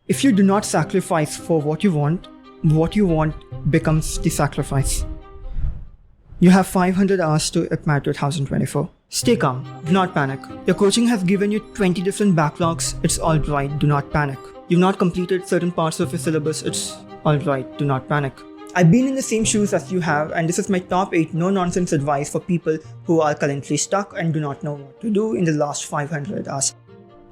If you do not sacrifice for what you want becomes the sacrifice. You have 500 hours to IPMAT 2024. Stay calm, do not panic. Your coaching has given you 20 different backlogs, it's alright, do not panic. You've not completed certain parts of your syllabus, it's alright, do not panic. I've been in the same shoes as you have, and this is my top 8 no-nonsense advice for people who are currently stuck and do not know what to do in the last 500 hours.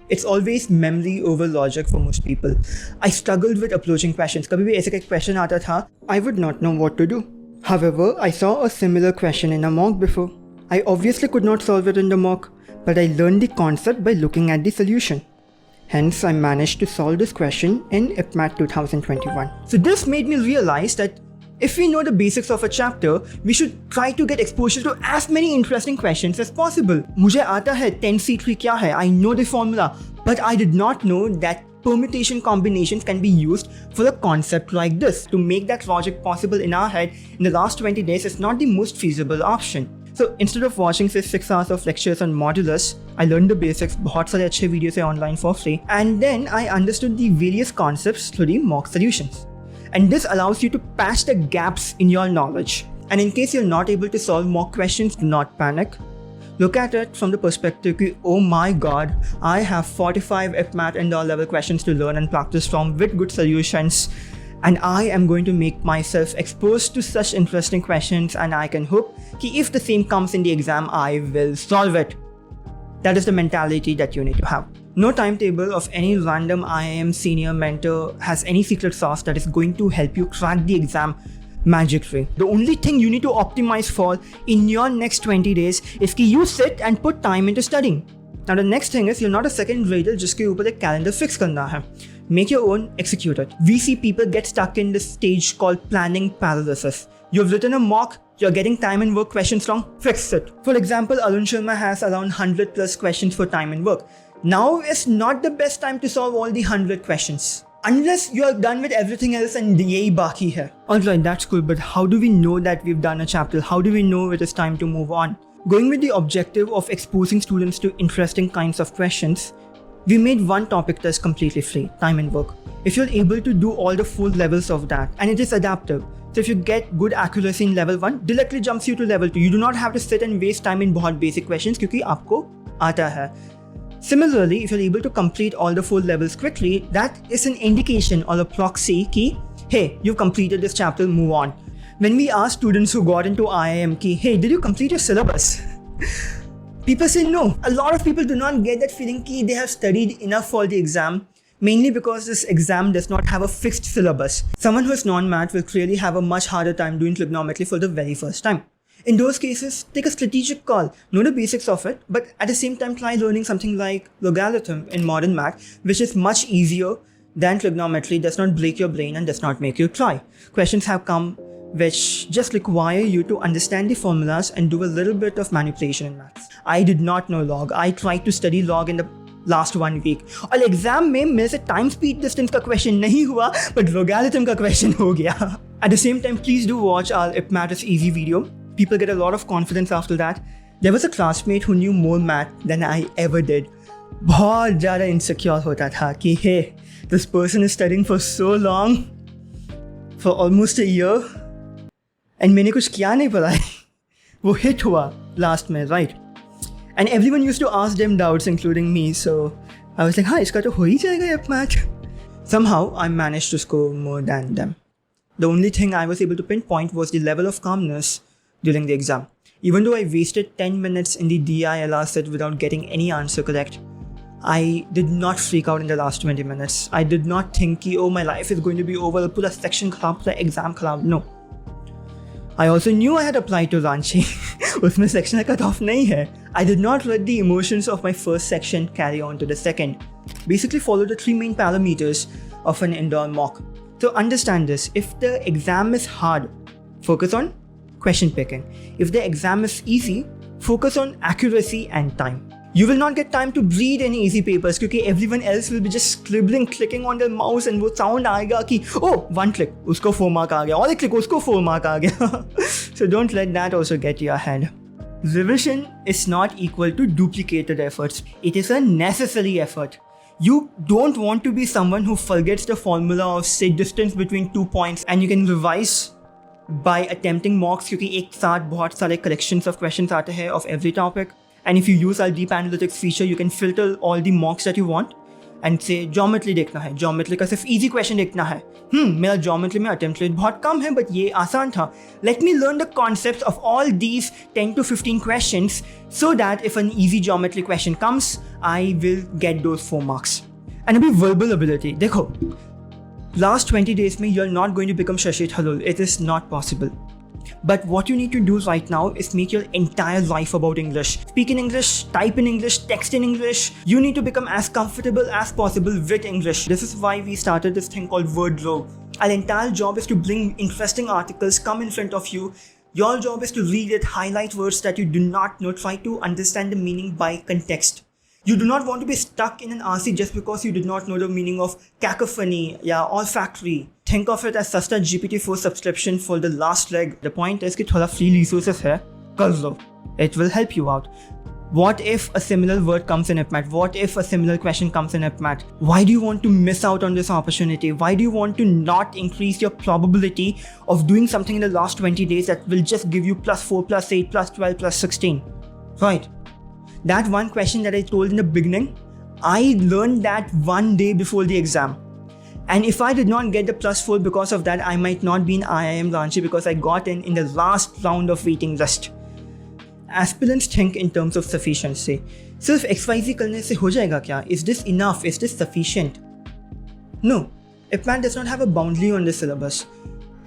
It's always memory over logic for most people. I struggled with approaching questions. कभी भी ऐसे का question आता था, I would not know what to do. However, I saw a similar question in a mock before. I obviously could not solve it in the mock, but I learned the concept by looking at the solution. Hence, I managed to solve this question in IPMAT 2021. So this made me realize that if we know the basics of a chapter, we should try to get exposure to as many interesting questions as possible. मुझे आता है 10C3 क्या है? I know the formula, but I did not know that permutation combinations can be used for a concept like this. To make that logic possible in our head in the last 20 days is not the most feasible option. So instead of watching say 6 hours of lectures on modulus, I learned the basics, बहुत सारे अच्छे videos है online for free, and then I understood the various concepts through the mock solutions. And this allows you to patch the gaps in your knowledge. And in case you're not able to solve mock questions, do not panic. Look at it from the perspective that, oh my god, I have 45 IPMAT Indore level questions to learn and practice from with good solutions. And I am going to make myself exposed to such interesting questions, and I can hope that if the same comes in the exam, I will solve it. That is the mentality that you need to have. No timetable of any random IIM senior mentor has any secret sauce that is going to help you crack the exam magically. The only thing you need to optimize for in your next 20 days is that you sit and put time into studying. Now the next thing is, you're not a second grader जिसके ऊपर एक calendar fix करना है. Make your own, execute it. We see people get stuck in this stage called planning paralysis. You've written a mock, you're getting time and work questions wrong, fix it. For example, Arun Sharma has around 100 plus questions for time and work. Now is not the best time to solve all the 100 questions. Unless you are done with everything else and yay baki hai. Alright, that's cool, but how do we know that we've done a chapter? How do we know it is time to move on? Going with the objective of exposing students to interesting kinds of questions, we made one topic test completely free, time and work. If you're able to do all the 4 levels of that, and it is adaptive, so if you get good accuracy in level 1, directly jumps you to level 2. You do not have to sit and waste time in बहुत basic questions क्योंकि आपको आता है. Similarly, if you're able to complete all the 4 levels quickly, that is an indication or a proxy कि, hey, you've completed this chapter, move on. When we ask students who got into IIM कि, hey, did you complete your syllabus? People say no. A lot of people do not get that feeling that they have studied enough for the exam, mainly because this exam does not have a fixed syllabus. Someone who is non-math will clearly have a much harder time doing trigonometry for the very first time. In those cases, take a strategic call, know the basics of it, but at the same time try learning something like logarithm in modern math, which is much easier than trigonometry, does not break your brain and does not make you cry. Questions have come which just require you to understand the formulas and do a little bit of manipulation in maths. I did not know log. I tried to study log in the last 1 week. और exam में मेरे से time speed distance का question नहीं हुआ, but logarithm का question हो गया. At the same time, please do watch our IPMAT is easy video. People get a lot of confidence after that. There was a classmate who knew more math than I ever did. बहुत ज़्यादा insecure होता था कि hey, this person is studying for so long, for almost a year, and मैंने कुछ किया नहीं पढ़ाई. वो hit हुआ last में, right? And everyone used to ask them doubts, including me. So I was like, हाँ, इसका तो हो ही जाएगा IPMAT. Somehow I managed to score more than them. The only thing I was able to pinpoint was the level of calmness during the exam. Even though I wasted 10 minutes in the DILR set without getting any answer correct, I did not freak out in the last 20 minutes. I did not think, oh, my life is going to be over, pura section kharab, pura exam kharab. No. I also knew I had applied to Ranchi. Usme section cut off nahi hai. I did not let the emotions of my first section carry on to the second. Basically follow the 3 main parameters of an Indore mock. So understand this, if the exam is hard, focus on question picking. If the exam is easy, focus on accuracy and time. You will not get time to read any easy papers because everyone else will be just scribbling, clicking on their mouse, and वो sound आएगा कि oh, 1 click, उसको 4 mark आ गया, और एक click, उसको 4 mark आ गया. So don't let that also get your head. Revision is not equal to duplicated efforts. It is a necessary effort. You don't want to be someone who forgets the formula of say distance between 2 points and you can revise by attempting mocks क्योंकि एक साथ बहुत सारे collections of questions आते हैं of every topic. And if you use our deep analytics feature, you can filter all the mocks that you want and say geometry देखना है, geometry का सिर्फ easy question देखना है. मेरा geometry में attempt rate बहुत कम है but ये आसान था. Let me learn the concepts of all these 10 to 15 questions so that if an easy geometry question comes, I will get those 4 marks. And अभी verbal ability, देखो last 20 days में you're not going to become Shashi Tharoor. It is not possible. But what you need to do right now is make your entire life about English. Speak in English, type in English, text in English. You need to become as comfortable as possible with English. This is why we started this thing called Wordlow. Our entire job is to bring interesting articles, come in front of you. Your job is to read it, highlight words that you do not know, try to understand the meaning by context. You do not want to be stuck in an RC just because you did not know the meaning of cacophony, olfactory. Think of it as सस्ता GPT-4 subscription for the last leg. The point is कि थोड़ा free resources है, कर लो. It will help you out. What if a similar word comes in IPMAT? What if a similar question comes in IPMAT? Why do you want to miss out on this opportunity? Why do you want to not increase your probability of doing something in the last 20 days that will just give you +4, +8, +12, +16? Right. That one question that I told in the beginning, I learned that one day before the exam. And if I did not get the +4 because of that, I might not be in IIM Ranchi because I got in the last round of waiting list. Aspirants think in terms of sufficiency. सिर्फ XYZ करने से हो जाएगा क्या? Is this enough? Is this sufficient? No. IPMAT does not have a boundary on the syllabus.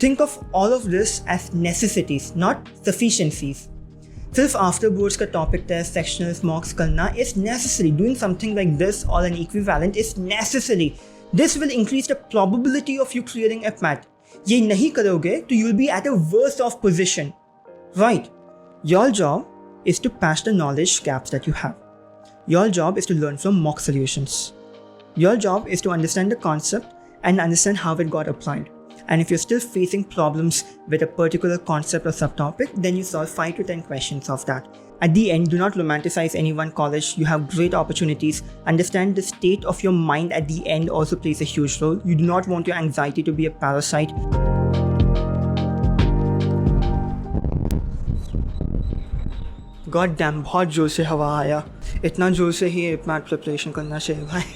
Think of all of this as necessities, not sufficiencies. सिर्फ after boards का topic test, sectionals, mocks करना is necessary. Doing something like this or an equivalent is necessary. This will increase the probability of you clearing IPMAT. ये नहीं करोगे तो you will be at a worse off position. Right. Your job is to patch the knowledge gaps that you have. Your job is to learn from mock solutions. Your job is to understand the concept and understand how it got applied. And if you're still facing problems with a particular concept or subtopic, then you solve 5 to 10 questions of that. At the end, do not romanticize any one college. You have great opportunities. Understand the state of your mind at the end also plays a huge role. You do not want your anxiety to be a parasite. God damn, बहुत जोर से हवा आया. इतना जोर से ही IPMAT preparation करना चाहिए भाई.